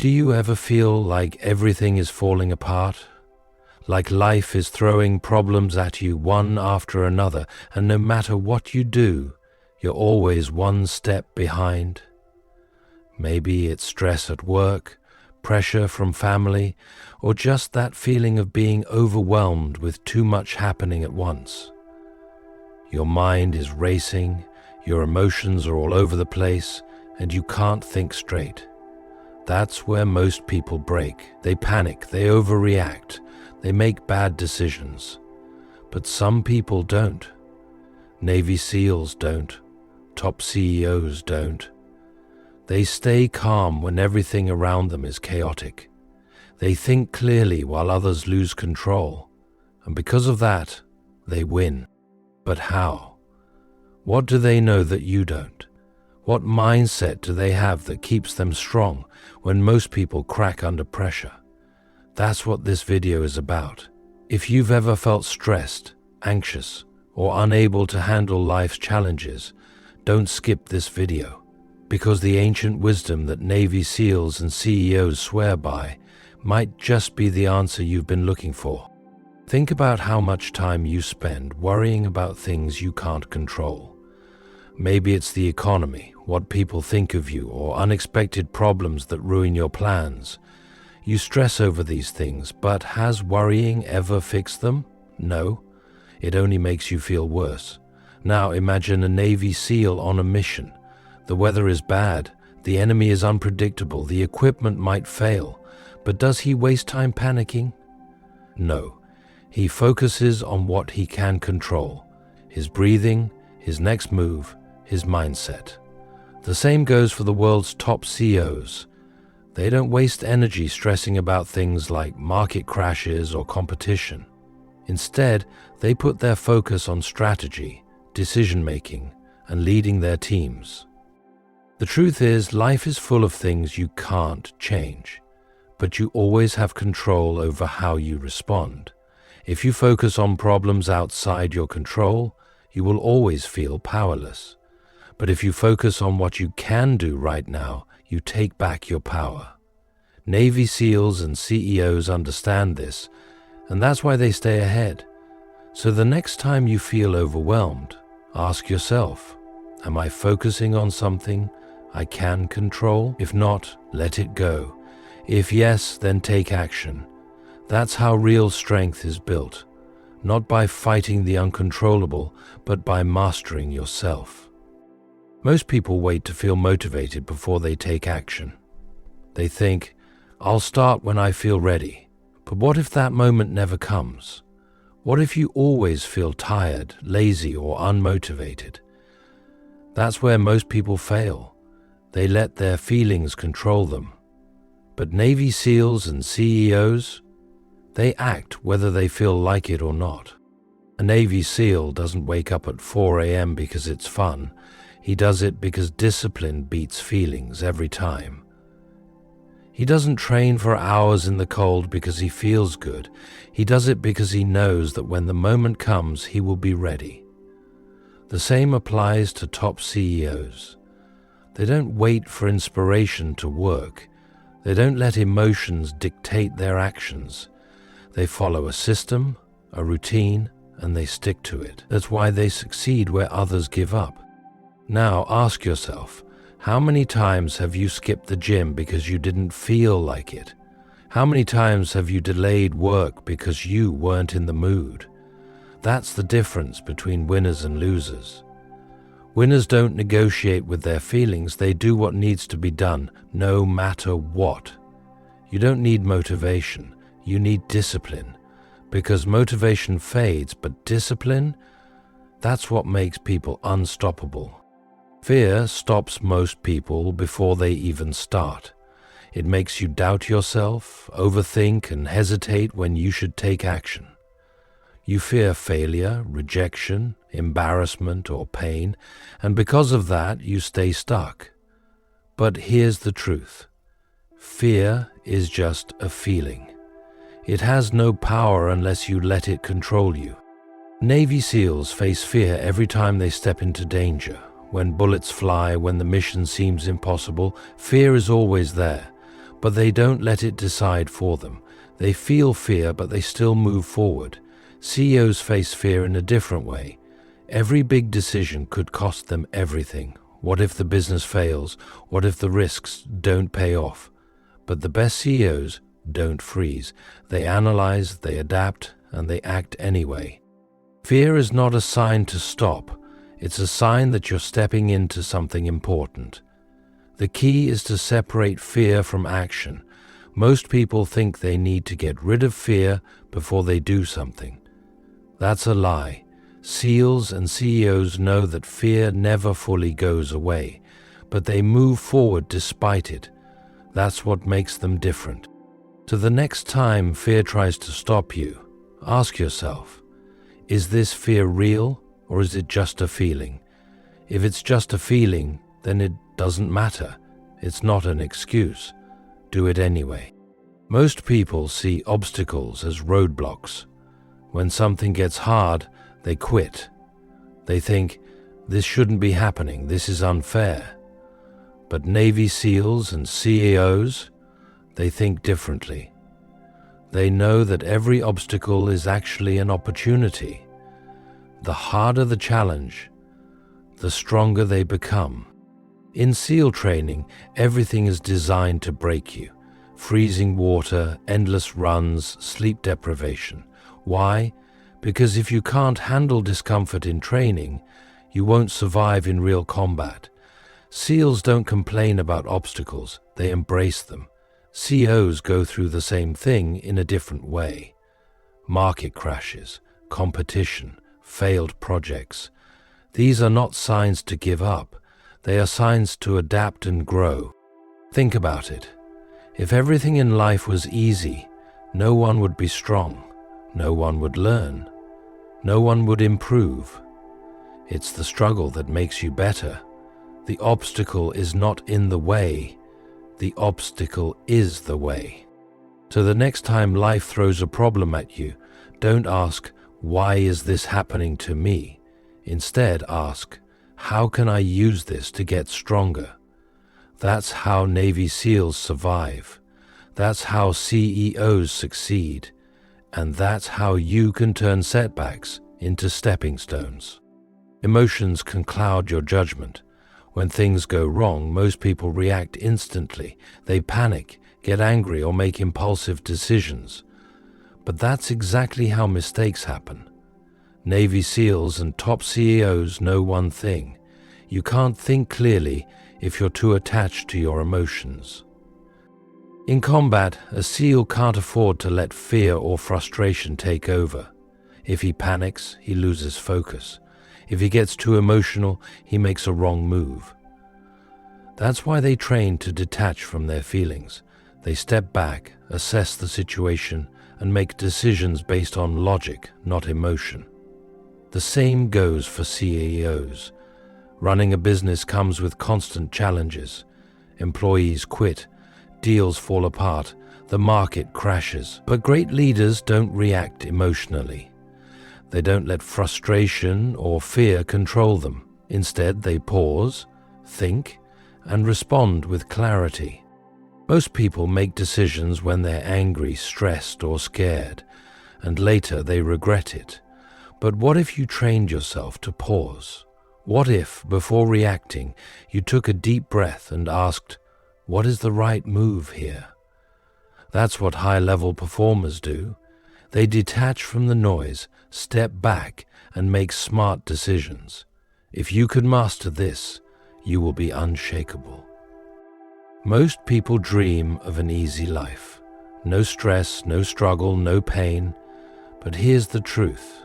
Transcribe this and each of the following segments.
Do you ever feel like everything is falling apart? Like life is throwing problems at you one after another, and no matter what you do, you're always one step behind? Maybe it's stress at work, pressure from family, or just that feeling of being overwhelmed with too much happening at once. Your mind is racing, your emotions are all over the place, and you can't think straight. That's where most people break. They panic, they overreact, they make bad decisions. But some people don't. Navy SEALs don't. Top CEOs don't. They stay calm when everything around them is chaotic. They think clearly while others lose control. And because of that, they win. But how? What do they know that you don't? What mindset do they have that keeps them strong when most people crack under pressure? That's what this video is about. If you've ever felt stressed, anxious, or unable to handle life's challenges, don't skip this video, because the ancient wisdom that Navy SEALs and CEOs swear by might just be the answer you've been looking for. Think about how much time you spend worrying about things you can't control. Maybe it's the economy, what people think of you, or unexpected problems that ruin your plans. You stress over these things, but has worrying ever fixed them? No, it only makes you feel worse. Now imagine a Navy SEAL on a mission. The weather is bad, the enemy is unpredictable, the equipment might fail, but does he waste time panicking? No, he focuses on what he can control: his breathing, his next move, his mindset. The same goes for the world's top CEOs. They don't waste energy stressing about things like market crashes or competition. Instead, they put their focus on strategy, decision-making, and leading their teams. The truth is, life is full of things you can't change, but you always have control over how you respond. If you focus on problems outside your control, you will always feel powerless. But if you focus on what you can do right now, you take back your power. Navy SEALs and CEOs understand this, and that's why they stay ahead. So the next time you feel overwhelmed, ask yourself, am I focusing on something I can control? If not, let it go. If yes, then take action. That's how real strength is built, not by fighting the uncontrollable, but by mastering yourself. Most people wait to feel motivated before they take action. They think, I'll start when I feel ready. But what if that moment never comes? What if you always feel tired, lazy, or unmotivated? That's where most people fail. They let their feelings control them. But Navy SEALs and CEOs, they act whether they feel like it or not. A Navy SEAL doesn't wake up at 4 a.m. because it's fun. He does it because discipline beats feelings every time. He doesn't train for hours in the cold because he feels good. He does it because he knows that when the moment comes, he will be ready. The same applies to top CEOs. They don't wait for inspiration to work. They don't let emotions dictate their actions. They follow a system, a routine, and they stick to it. That's why they succeed where others give up. Now ask yourself, how many times have you skipped the gym because you didn't feel like it? How many times have you delayed work because you weren't in the mood? That's the difference between winners and losers. Winners don't negotiate with their feelings, they do what needs to be done, no matter what. You don't need motivation, you need discipline. Because motivation fades, but discipline, that's what makes people unstoppable. Fear stops most people before they even start. It makes you doubt yourself, overthink, and hesitate when you should take action. You fear failure, rejection, embarrassment, or pain, and because of that, you stay stuck. But here's the truth. Fear is just a feeling. It has no power unless you let it control you. Navy SEALs face fear every time they step into danger. When bullets fly, when the mission seems impossible, fear is always there. But they don't let it decide for them. They feel fear, but they still move forward. CEOs face fear in a different way. Every big decision could cost them everything. What if the business fails? What if the risks don't pay off? But the best CEOs don't freeze. They analyze, they adapt, and they act anyway. Fear is not a sign to stop. It's a sign that you're stepping into something important. The key is to separate fear from action. Most people think they need to get rid of fear before they do something. That's a lie. SEALs and CEOs know that fear never fully goes away, but they move forward despite it. That's what makes them different. So the next time fear tries to stop you, ask yourself, is this fear real or is it just a feeling? If it's just a feeling, then it doesn't matter. It's not an excuse. Do it anyway. Most people see obstacles as roadblocks. When something gets hard, they quit. They think, this shouldn't be happening, this is unfair. But Navy SEALs and CEOs, they think differently. They know that every obstacle is actually an opportunity. The harder the challenge, the stronger they become. In SEAL training, everything is designed to break you. Freezing water, endless runs, sleep deprivation. Why? Because if you can't handle discomfort in training, you won't survive in real combat. SEALs don't complain about obstacles, they embrace them. CEOs go through the same thing in a different way. Market crashes, competition, failed projects. These are not signs to give up. They are signs to adapt and grow. Think about it. If everything in life was easy, no one would be strong, no one would learn, no one would improve. It's the struggle that makes you better. The obstacle is not in the way, the obstacle is the way. So the next time life throws a problem at you, don't ask, why is this happening to me? Instead ask, how can I use this to get stronger? That's how Navy SEALs survive. That's how CEOs succeed. And that's how you can turn setbacks into stepping stones. Emotions can cloud your judgment. When things go wrong, most people react instantly. They panic, get angry, or make impulsive decisions. But that's exactly how mistakes happen. Navy SEALs and top CEOs know one thing. You can't think clearly if you're too attached to your emotions. In combat, a SEAL can't afford to let fear or frustration take over. If he panics, he loses focus. If he gets too emotional, he makes a wrong move. That's why they train to detach from their feelings. They step back, assess the situation, and make decisions based on logic, not emotion. The same goes for CEOs. Running a business comes with constant challenges. Employees quit, deals fall apart, the market crashes. But great leaders don't react emotionally. They don't let frustration or fear control them. Instead, they pause, think, and respond with clarity. Most people make decisions when they're angry, stressed, or scared, and later they regret it. But what if you trained yourself to pause? What if, before reacting, you took a deep breath and asked, what is the right move here? That's what high-level performers do. They detach from the noise, step back, and make smart decisions. If you could master this, you will be unshakable. Most people dream of an easy life. No stress, no struggle, no pain. But here's the truth.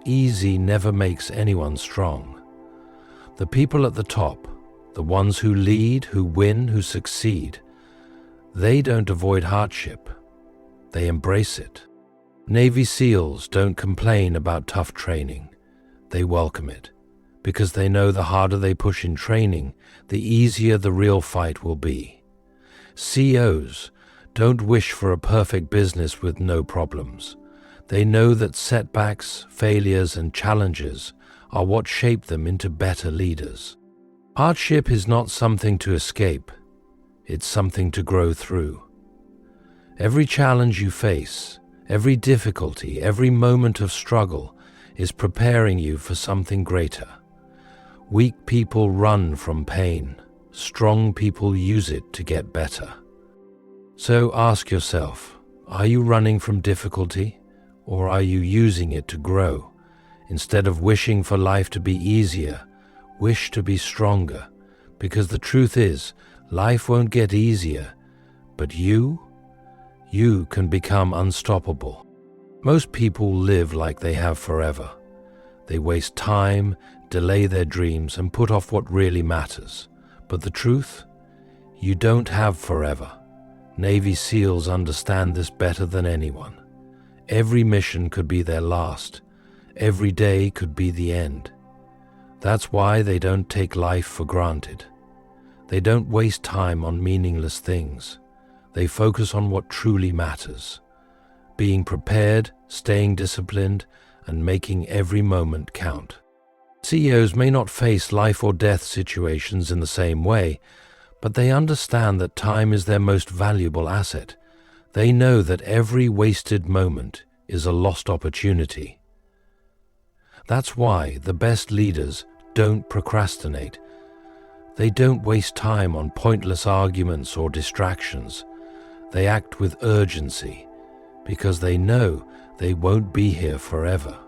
Easy never makes anyone strong. The people at the top, the ones who lead, who win, who succeed, they don't avoid hardship. They embrace it. Navy SEALs don't complain about tough training. They welcome it, because they know the harder they push in training, the easier the real fight will be. CEOs don't wish for a perfect business with no problems. They know that setbacks, failures, and challenges are what shape them into better leaders. Hardship is not something to escape. It's something to grow through. Every challenge you face, every difficulty, every moment of struggle is preparing you for something greater. Weak people run from pain. Strong people use it to get better. So ask yourself, are you running from difficulty, or are you using it to grow? Instead of wishing for life to be easier, wish to be stronger, because the truth is, life won't get easier, but you can become unstoppable. Most people live like they have forever. They waste time, delay their dreams, and put off what really matters. But the truth? You don't have forever. Navy SEALs understand this better than anyone. Every mission could be their last. Every day could be the end. That's why they don't take life for granted. They don't waste time on meaningless things. They focus on what truly matters. Being prepared, staying disciplined, and making every moment count. CEOs may not face life or death situations in the same way, but they understand that time is their most valuable asset. They know that every wasted moment is a lost opportunity. That's why the best leaders don't procrastinate. They don't waste time on pointless arguments or distractions. They act with urgency because they know they won't be here forever.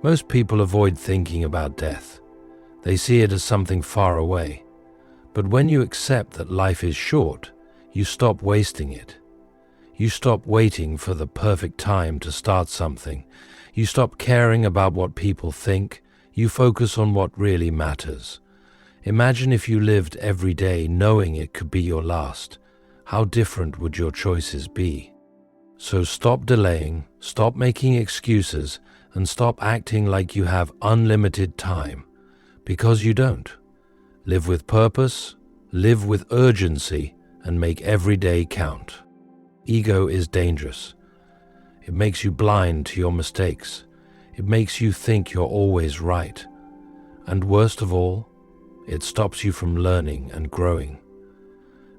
Most people avoid thinking about death. They see it as something far away. But when you accept that life is short, you stop wasting it. You stop waiting for the perfect time to start something. You stop caring about what people think. You focus on what really matters. Imagine if you lived every day knowing it could be your last. How different would your choices be? So stop delaying, stop making excuses, and stop acting like you have unlimited time, because you don't. Live with purpose, live with urgency, and make every day count. Ego is dangerous. It makes you blind to your mistakes. It makes you think you're always right. And worst of all, it stops you from learning and growing.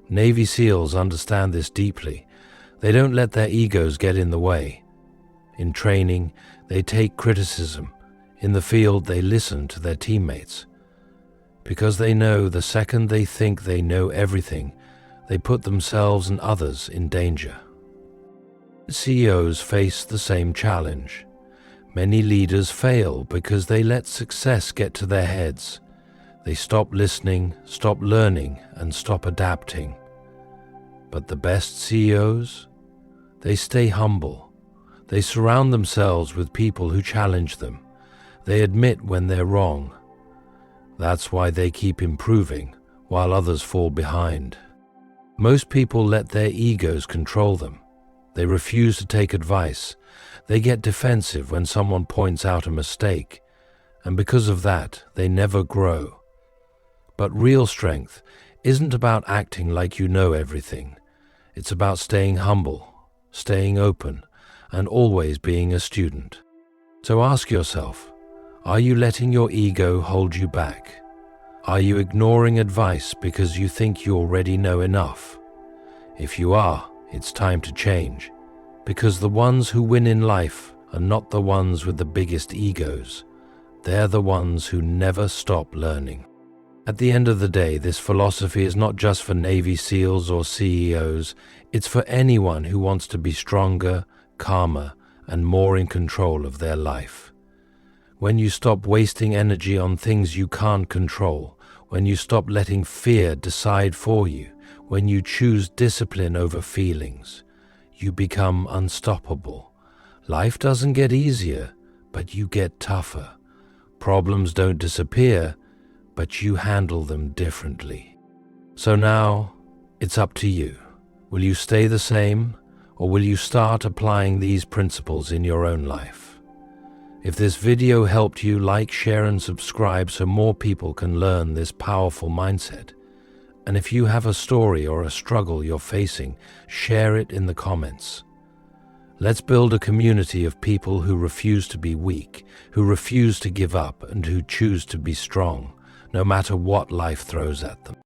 Navy SEALs understand this deeply. They don't let their egos get in the way. In training, they take criticism. In the field, they listen to their teammates. Because they know the second they think they know everything, they put themselves and others in danger. CEOs face the same challenge. Many leaders fail because they let success get to their heads. They stop listening, stop learning, and stop adapting. But the best CEOs? They stay humble. They surround themselves with people who challenge them. They admit when they're wrong. That's why they keep improving, while others fall behind. Most people let their egos control them. They refuse to take advice. They get defensive when someone points out a mistake. And because of that, they never grow. But real strength isn't about acting like you know everything. It's about staying humble, staying open, and always being a student. So ask yourself, are you letting your ego hold you back? Are you ignoring advice because you think you already know enough? If you are, it's time to change, because the ones who win in life are not the ones with the biggest egos. They're the ones who never stop learning. At the end of the day, this philosophy is not just for Navy SEALs or CEOs. It's for anyone who wants to be stronger, calmer, and more in control of their life. When you stop wasting energy on things you can't control, when you stop letting fear decide for you, when you choose discipline over feelings, you become unstoppable. Life doesn't get easier, but you get tougher. Problems don't disappear, but you handle them differently. So now, it's up to you. Will you stay the same, or will you start applying these principles in your own life? If this video helped you, like, share, and subscribe so more people can learn this powerful mindset. And if you have a story or a struggle you're facing, share it in the comments. Let's build a community of people who refuse to be weak, who refuse to give up, and who choose to be strong, no matter what life throws at them.